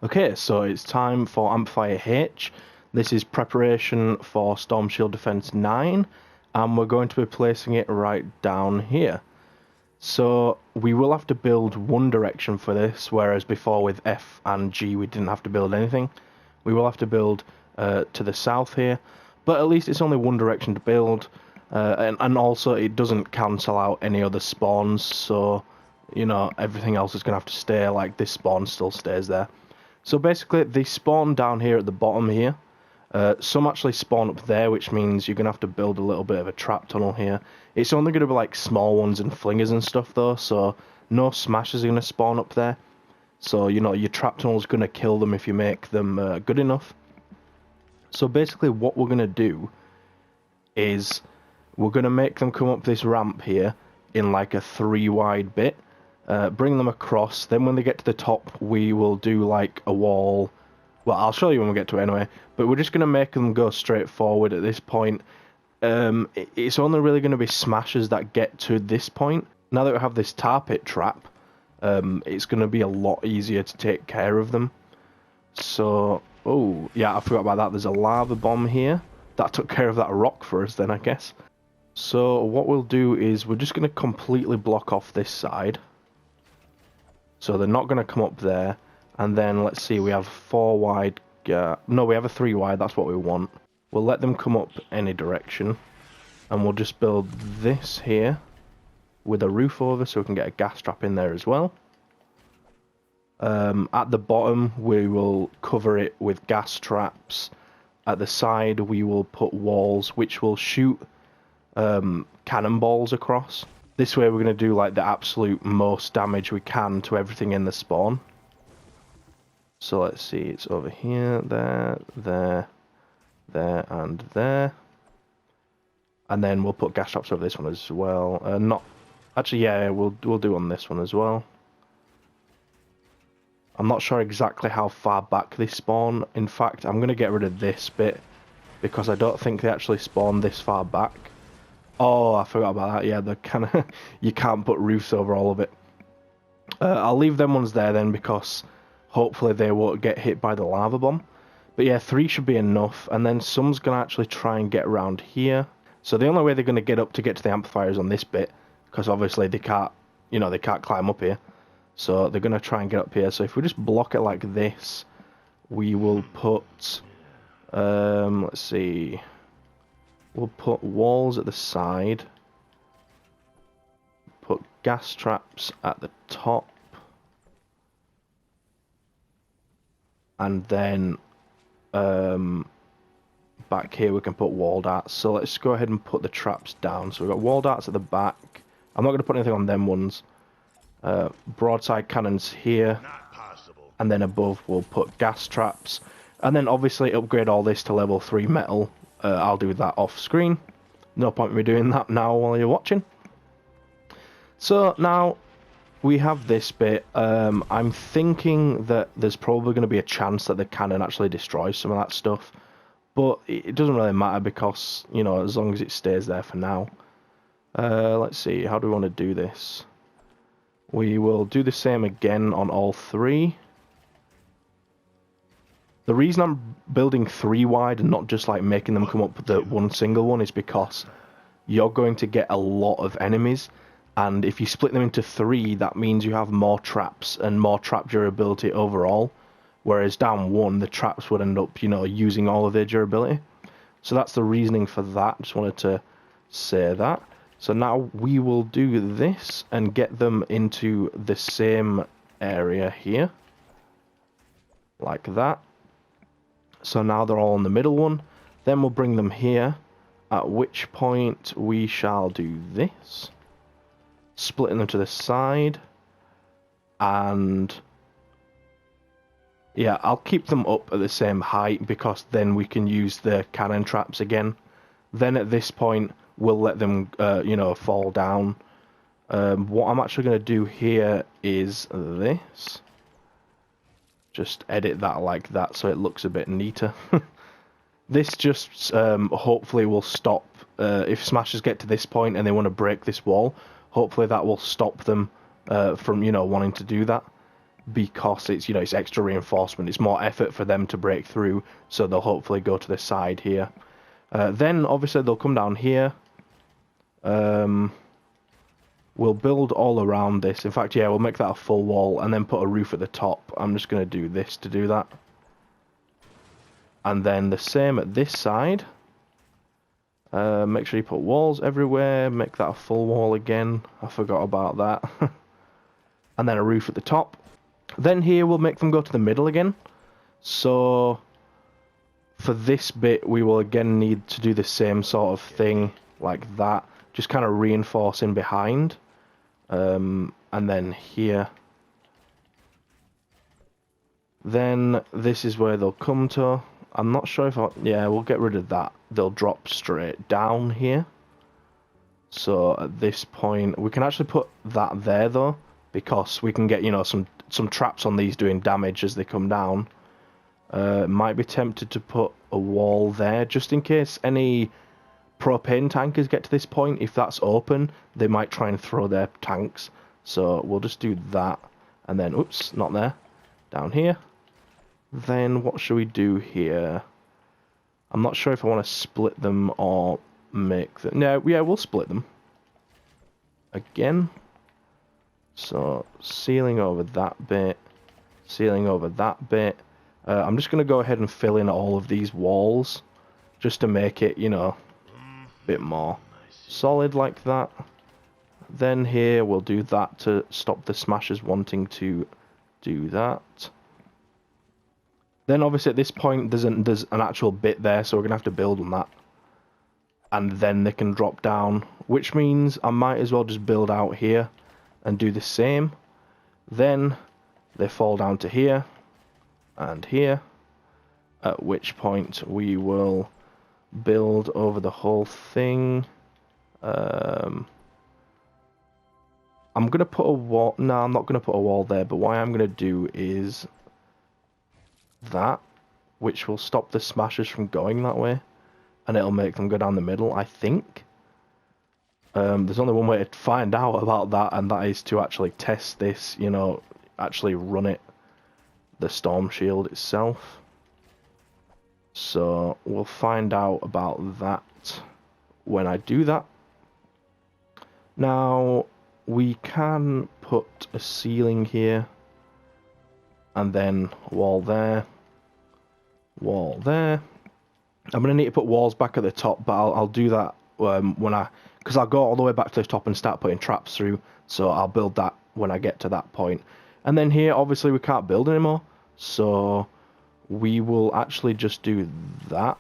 Okay, so it's time for Amplifier H. This is preparation for Storm Shield Defense 9, and we're going to be placing it right down here. So we will have to build one direction for this, whereas before with F and G we didn't have to build anything. We will have to build to the south here, but at least it's only one direction to build, and also it doesn't cancel out any other spawns, so you know everything else is going to have to stay, like this spawn still stays there. So basically, they spawn down here at the bottom here. Some actually spawn up there, which means you're going to have to build a little bit of a trap tunnel here. It's only going to be like small ones and flingers and stuff though, so no smashers are going to spawn up there. So, you know, your trap tunnel's going to kill them if you make them good enough. So basically what we're going to do is we're going to make them come up this ramp here in like a 3 wide bit. Bring them across, then when they get to the top we will do like a wall. Well, I'll show you when we get to it anyway, but we're just going to make them go straight forward at this point. It's only really going to be smashers that get to this point. Now that we have this tar pit trap, it's going to be a lot easier to take care of them. So, oh yeah, I forgot about that, there's a lava bomb here. That took care of that rock for us then, I guess. So what we'll do is we're just going to completely block off this side. So they're not going to come up there. And then, let's see, we have 4 wide... no, we have a 3 wide, that's what we want. We'll let them come up any direction. And we'll just build this here with a roof over so we can get a gas trap in there as well. At the bottom, we will cover it with gas traps. At the side, we will put walls which will shoot cannonballs across. This way we're going to do like the absolute most damage we can to everything in the spawn. So let's see, it's over here, there, and there. And then we'll put gas traps over this one as well. Actually, yeah, we'll do on this one as well. I'm not sure exactly how far back they spawn. In fact, I'm going to get rid of this bit because I don't think they actually spawn this far back. Oh, I forgot about that. Yeah, the kind of you can't put roofs over all of it. I'll leave them ones there then because hopefully they won't get hit by the lava bomb. But yeah, 3 should be enough. And then some's gonna actually try and get around here. So the only way they're gonna get up to get to the amplifier is on this bit, because obviously they can't, you know, they can't climb up here. So they're gonna try and get up here. So if we just block it like this, we will put, let's see. We'll put walls at the side, put gas traps at the top, and then back here we can put wall darts. So let's go ahead and put the traps down. So we've got wall darts at the back. I'm not going to put anything on them ones. Broadside cannons here, and then above we'll put gas traps, and then obviously upgrade all this to level 3 metal. I'll do that off screen. No point in me doing that now while you're watching. So now we have this bit. I'm thinking that there's probably going to be a chance that the cannon actually destroys some of that stuff. But it doesn't really matter because, you know, as long as it stays there for now. Let's see, how do we want to do this? We will do the same again on all 3. The reason I'm building 3 wide and not just like making them come up with the one single one is because you're going to get a lot of enemies, and if you split them into 3, that means you have more traps and more trap durability overall, whereas down 1 the traps would end up, you know, using all of their durability. So that's the reasoning for that. Just wanted to say that. So now we will do this and get them into the same area here, like that. So now they're all in the middle one. Then we'll bring them here, at which point we shall do this. Splitting them to the side. And yeah, I'll keep them up at the same height because then we can use the cannon traps again. Then at this point, we'll let them, you know, fall down. What I'm actually going to do here is this. Just edit that like that so it looks a bit neater. This just hopefully will stop, if smashers get to this point and they want to break this wall, hopefully that will stop them from, you know, wanting to do that. because it's, you know, it's extra reinforcement. It's more effort for them to break through, so they'll hopefully go to the side here. Then obviously they'll come down here. We'll build all around this. In fact, yeah, we'll make that a full wall and then put a roof at the top. I'm just going to do this to do that. And then the same at this side. Make sure you put walls everywhere. Make that a full wall again. I forgot about that. And then a roof at the top. Then here we'll make them go to the middle again. So for this bit we will again need to do the same sort of thing like that. Just kind of reinforcing behind. And then here. Then this is where they'll come to. I'm not sure if yeah, we'll get rid of that. They'll drop straight down here. So at this point, we can actually put that there though, because we can get, you know, some traps on these doing damage as they come down. Might be tempted to put a wall there, just in case any propane tankers get to this point. If that's open, they might try and throw their tanks. So we'll just do that. And then, oops, not there. Down here. Then what should we do here? I'm not sure if I want to split them or make them. No, yeah, we'll split them. Again. So, ceiling over that bit. Ceiling over that bit. I'm just going to go ahead and fill in all of these walls. Just to make it, you know, a bit more solid like that. Then here we'll do that to stop the smashers wanting to do that. Then obviously at this point there's an actual bit there, so we're going to have to build on that. And then they can drop down, which means I might as well just build out here and do the same. Then they fall down to here and here, at which point we will build over the whole thing. I'm going to put a wall. No, I'm not going to put a wall there, but what I'm going to do is that, which will stop the smashers from going that way, and it'll make them go down the middle, I think. There's only one way to find out about that, and that is to actually test this, you know, actually run it, the storm shield itself. So we'll find out about that when I do that. Now we can put a ceiling here, and then wall there, wall there. I'm going to need to put walls back at the top, but I'll do that because I'll go all the way back to the top and start putting traps through, so I'll build that when I get to that point. And then here, obviously, we can't build anymore, so we will actually just do that.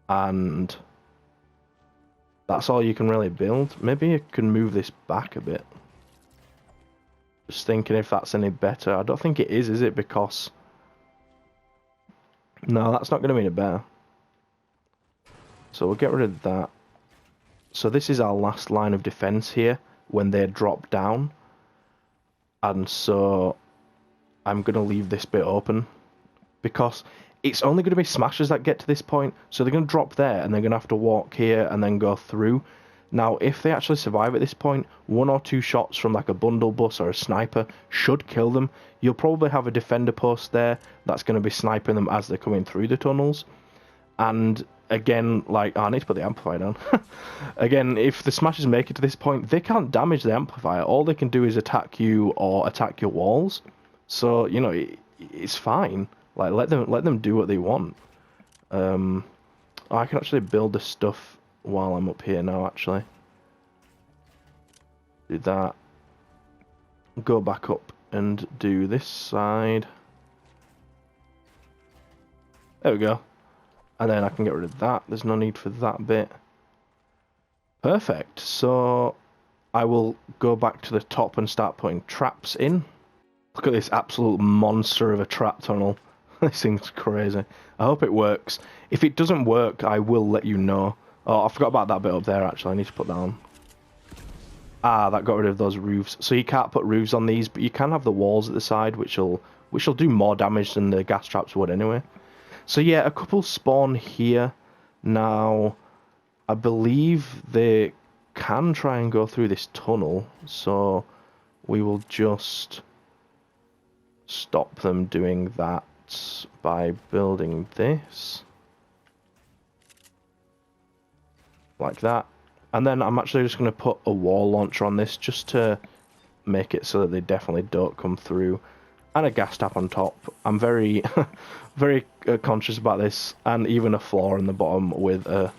And that's all you can really build. Maybe you can move this back a bit. Just thinking if that's any better. I don't think it is it? Because no, that's not going to be any better. So we'll get rid of that. So this is our last line of defense here when they drop down. And so I'm going to leave this bit open because it's only going to be smashers that get to this point. So they're going to drop there and they're going to have to walk here and then go through. Now, if they actually survive at this point, 1 or 2 shots from like a bundle bus or a sniper should kill them. You'll probably have a defender post there that's going to be sniping them as they're coming through the tunnels. And again, like, I need to put the amplifier down. Again, if the smashers make it to this point, they can't damage the amplifier. All they can do is attack you or attack your walls. So, you know, it's fine. Like, let them do what they want. I can actually build the stuff while I'm up here now, actually. Do that. Go back up and do this side. There we go. And then I can get rid of that. There's no need for that bit. Perfect. So I will go back to the top and start putting traps in. Look at this absolute monster of a trap tunnel. This thing's crazy. I hope it works. If it doesn't work, I will let you know. Oh, I forgot about that bit up there, actually. I need to put that on. Ah, that got rid of those roofs. So you can't put roofs on these, but you can have the walls at the side, which will do more damage than the gas traps would anyway. So yeah, a couple spawn here. Now, I believe they can try and go through this tunnel. So we will just stop them doing that by building this. Like that. And then I'm actually just going to put a wall launcher on this just to make it so that they definitely don't come through. And a gas tap on top. I'm very, very conscious about this. And even a floor in the bottom with a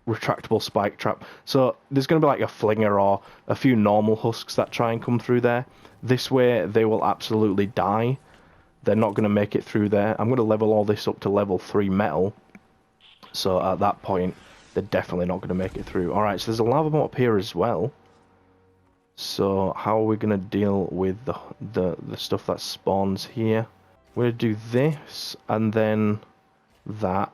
retractable spike trap. So there's going to be like a flinger or a few normal husks that try and come through there. This way they will absolutely die. They're not going to make it through there. I'm going to level all this up to level 3 metal. So at that point, they're definitely not going to make it through. Alright, so there's a lava moat up here as well. So how are we going to deal with the stuff that spawns here? We're going to do this and then that.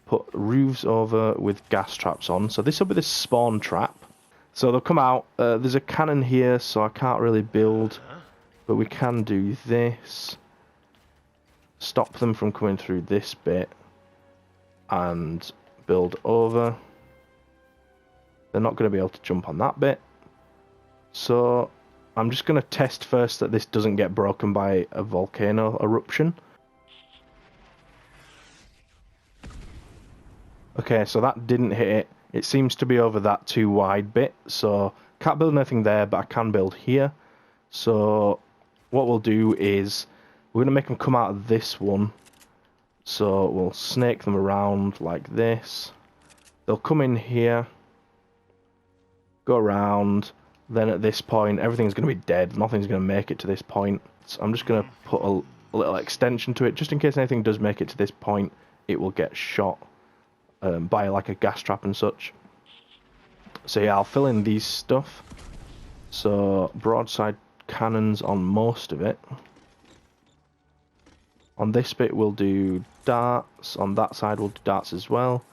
Put roofs over with gas traps on. So this will be the spawn trap. So they'll come out. There's a cannon here, so I can't really build. But we can do this. Stop them from coming through this bit. And build over. They're not going to be able to jump on that bit. So I'm just going to test first that this doesn't get broken by a volcano eruption. Okay, so that didn't hit it. It seems to be over that too wide bit, so can't build anything there, but I can build here. So what we'll do is we're going to make them come out of this one. So we'll snake them around like this. They'll come in here, go around, then at this point everything's going to be dead. Nothing's going to make it to this point. So I'm just going to put a little extension to it, just in case anything does make it to this point, it will get shot. By like a gas trap and such. So yeah, I'll fill in these stuff. So broadside cannons on most of it. On this bit we'll do darts. On that side we'll do darts as well.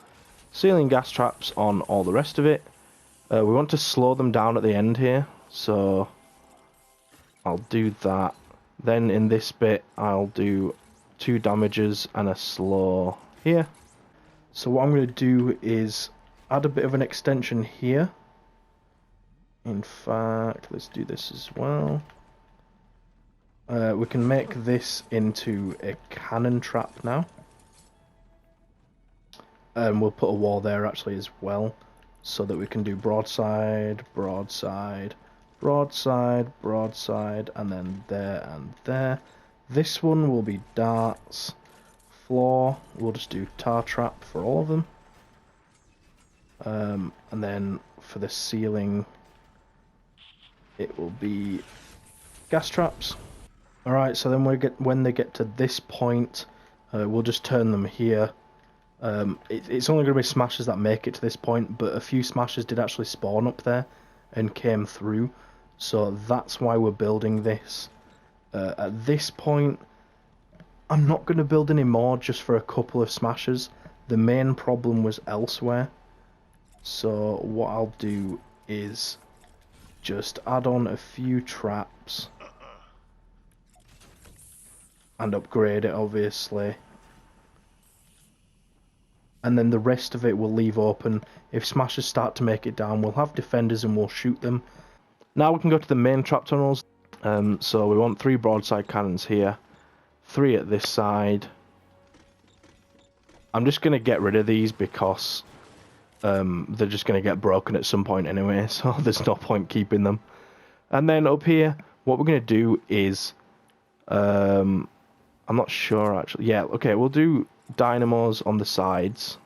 Ceiling gas traps on all the rest of it. We want to slow them down at the end here. So I'll do that. Then in this bit I'll do 2 damages and a slow here. So what I'm going to do is add a bit of an extension here. In fact, let's do this as well. We can make this into a cannon trap now. And we'll put a wall there actually as well. So that we can do broadside, broadside, broadside, broadside, and then there and there. This one will be darts. Floor, we'll just do tar trap for all of them. And then for the ceiling, it will be gas traps. Alright, so then when they get to this point, we'll just turn them here. It's only going to be smashers that make it to this point, but a few smashers did actually spawn up there and came through. So that's why we're building this. At this point, I'm not going to build any more just for a couple of smashers. The main problem was elsewhere. So what I'll do is just add on a few traps. And upgrade it, obviously. And then the rest of it we'll leave open. If smashers start to make it down, we'll have defenders and we'll shoot them. Now we can go to the main trap tunnels. So we want 3 broadside cannons here. 3 at this side. I'm just going to get rid of these because they're just going to get broken at some point anyway, so there's no point keeping them. And then up here, what we're going to do is... I'm not sure actually. Yeah, okay, we'll do dynamos on the sides.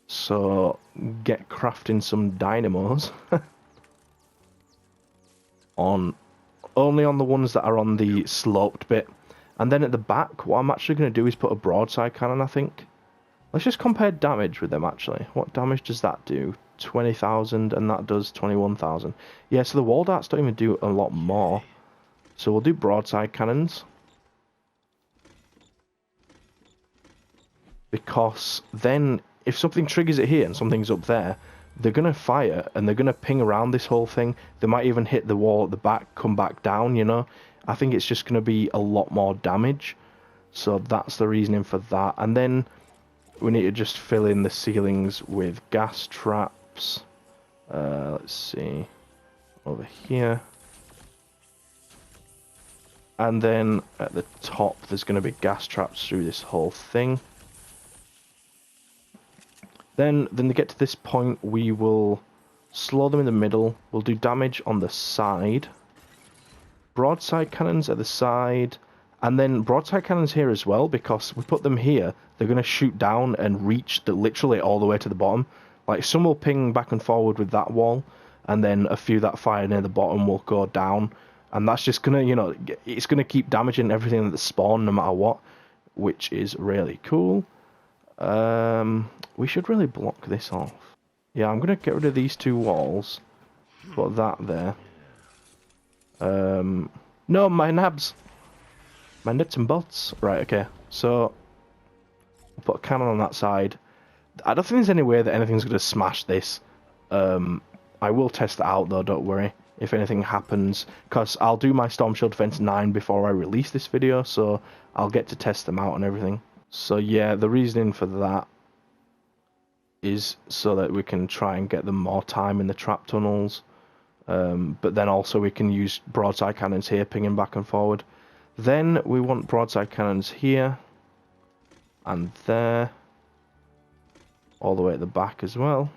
So, get crafting some dynamos. Only on the ones that are on the sloped bit. And then at the back, what I'm actually going to do is put a broadside cannon, I think. Let's just compare damage with them, actually. What damage does that do? 20,000, and that does 21,000. Yeah, so the wall darts don't even do a lot more. So we'll do broadside cannons. Because then, if something triggers it here and something's up there, they're going to fire, and they're going to ping around this whole thing. They might even hit the wall at the back, come back down, you know. I think it's just going to be a lot more damage. So that's the reasoning for that. And then we need to just fill in the ceilings with gas traps. Let's see. Over here. And then at the top, there's going to be gas traps through this whole thing. Then they get to this point, we will slow them in the middle. We'll do damage on the side. Broadside cannons at the side. And then broadside cannons here as well, because we put them here. They're going to shoot down and reach literally all the way to the bottom. Like, some will ping back and forward with that wall. And then a few that fire near the bottom will go down. And that's just going to, you know, it's going to keep damaging everything that spawn no matter what. Which is really cool. We should really block this off. Yeah, I'm going to get rid of these two walls. Put that there. No, my nabs. My nuts and bolts. Right, okay. So, I'll put a cannon on that side. I don't think there's any way that anything's going to smash this. I will test it out though, don't worry. If anything happens. Because I'll do my Storm Shield Defense 9 before I release this video. So, I'll get to test them out and everything. So yeah, the reasoning for that is so that we can try and get them more time in the trap tunnels. But then also we can use broadside cannons here, pinging back and forward. Then we want broadside cannons here and there, all the way at the back as well.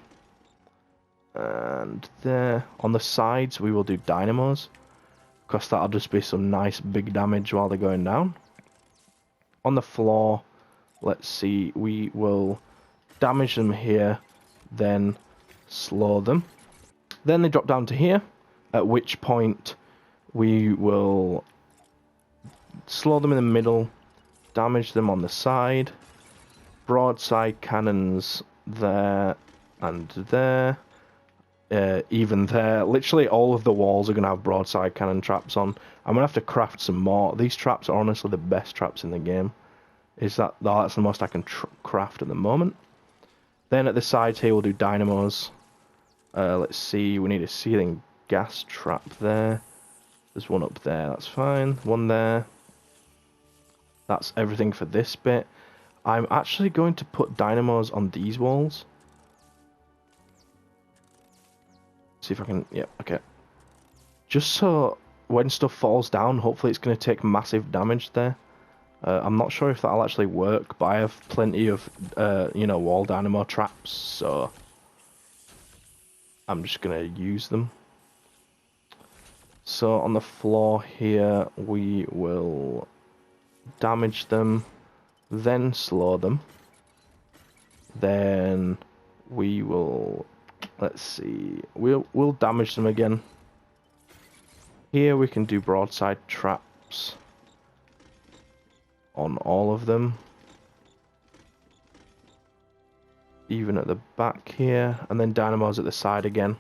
And there. On the sides we will do dynamos, because that'll just be some nice big damage while they're going down. On the floor, let's see, we will damage them here, then slow them. Then they drop down to here, at which point we will slow them in the middle, damage them on the side, broadside cannons there and there, even there. Literally all of the walls are going to have broadside cannon traps on. I'm going to have to craft some more. These traps are honestly the best traps in the game. That's the most I can craft at the moment. Then at the sides here we'll do dynamos. Let's see, we need a ceiling gas trap there. There's one up there, that's fine. One there. That's everything for this bit. I'm actually going to put dynamos on these walls. See if I can, yeah, okay. Just so when stuff falls down, hopefully it's going to take massive damage there. I'm not sure if that'll actually work, but I have plenty of, you know, wall dynamo traps, so I'm just going to use them. So on the floor here, we will damage them, then slow them. Then we will, let's see, we'll damage them again. Here we can do broadside traps on all of them, even at the back here, and then dynamos at the side again,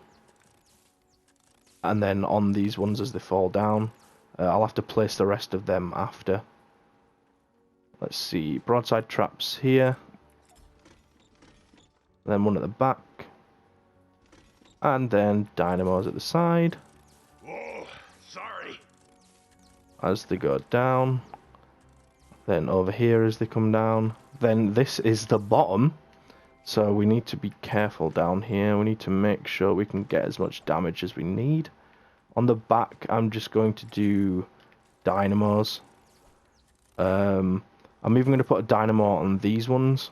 and then on these ones as they fall down. I'll have to place the rest of them after. Let's see, broadside traps here, then one at the back, and then dynamos at the side. Whoa, sorry. As they go down. Then over here as they come down. Then this is the bottom. So we need to be careful down here. We need to make sure we can get as much damage as we need. On the back, I'm just going to do dynamos. I'm even going to put a dynamo on these ones,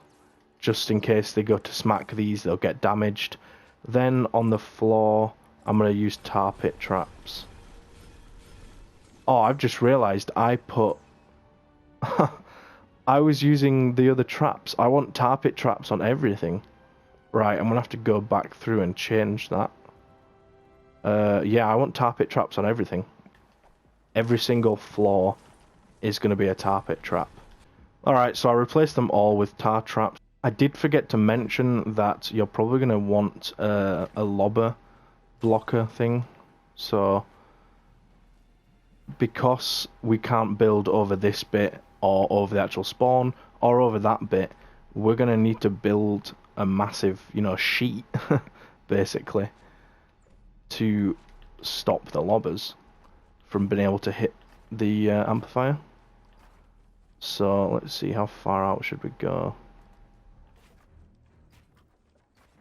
just in case they go to smack these, they'll get damaged. Then on the floor, I'm going to use tar pit traps. Oh, I've just realised I put... I was using the other traps. I want tar pit traps on everything. Right, I'm going to have to go back through and change that. Yeah, I want tar pit traps on everything. Every single floor is going to be a tar pit trap. Alright, so I replaced them all with tar traps. I did forget to mention that you're probably going to want a lobber blocker thing. So, because we can't build over this bit, or over the actual spawn, or over that bit, we're going to need to build a massive, you know, sheet, basically, to stop the lobbers from being able to hit the amplifier. So let's see, how far out should we go?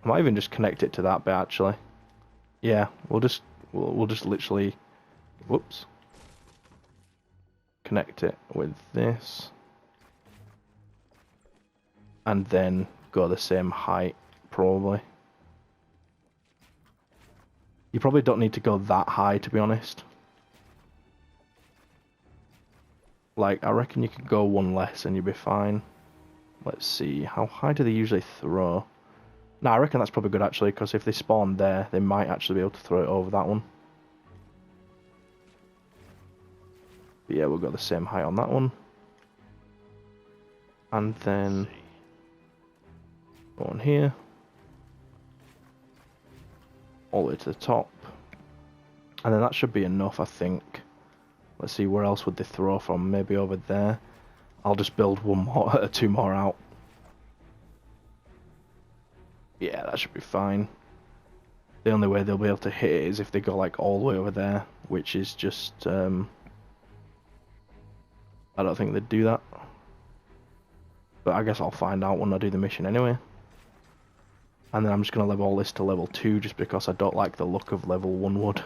I might even just connect it to that bit, actually. Yeah, we'll just literally, whoops, connect it with this. And then go the same height, probably. You probably don't need to go that high, to be honest. Like, I reckon you could go one less and you'll be fine. Let's see, how high do they usually throw? No, I reckon that's probably good, actually, because if they spawn there, they might actually be able to throw it over that one. But yeah, we'll go the same height on that one. And then go on here. All the way to the top. And then that should be enough, I think. Let's see, where else would they throw from? Maybe over there. I'll just build one more, two more out. Yeah, that should be fine. The only way they'll be able to hit it is if they go like all the way over there, which is just I don't think they'd do that. But I guess I'll find out when I do the mission anyway. And then I'm just going to level all this to level 2 just because I don't like the look of level 1 wood.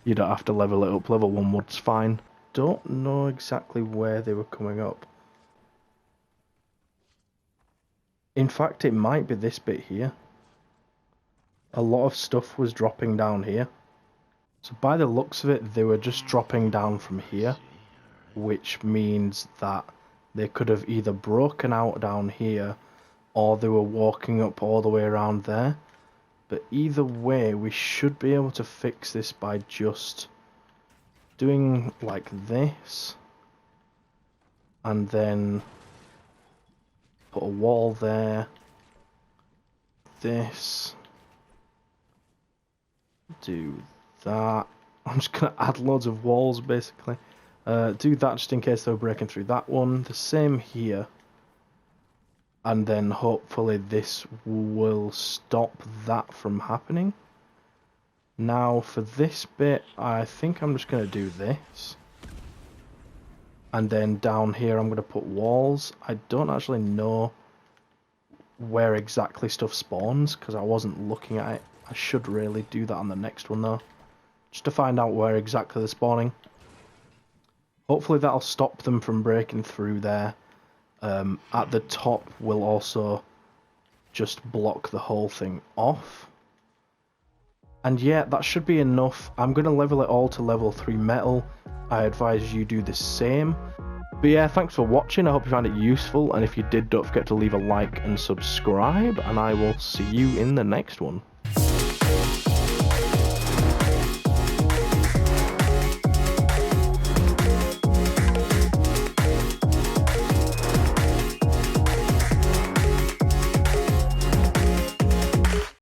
You don't have to level it up, level 1 wood's fine. Don't know exactly where they were coming up. In fact, it might be this bit here. A lot of stuff was dropping down here. So by the looks of it, they were just dropping down from here. Which means that they could have either broken out down here or they were walking up all the way around there. But either way, we should be able to fix this by just doing like this. And then put a wall there. This. Do that. I'm just going to add loads of walls basically. Do that just in case they were breaking through that one. The same here. And then hopefully this will stop that from happening. Now for this bit, I think I'm just going to do this. And then down here I'm going to put walls. I don't actually know where exactly stuff spawns because I wasn't looking at it. I should really do that on the next one though. Just to find out where exactly they're spawning. Hopefully that'll stop them from breaking through there. At the top will also just block the whole thing off. And yeah, that should be enough. I'm going to level it all to level 3 metal. I advise you do the same. But yeah, thanks for watching. I hope you found it useful. And if you did, don't forget to leave a like and subscribe. And I will see you in the next one.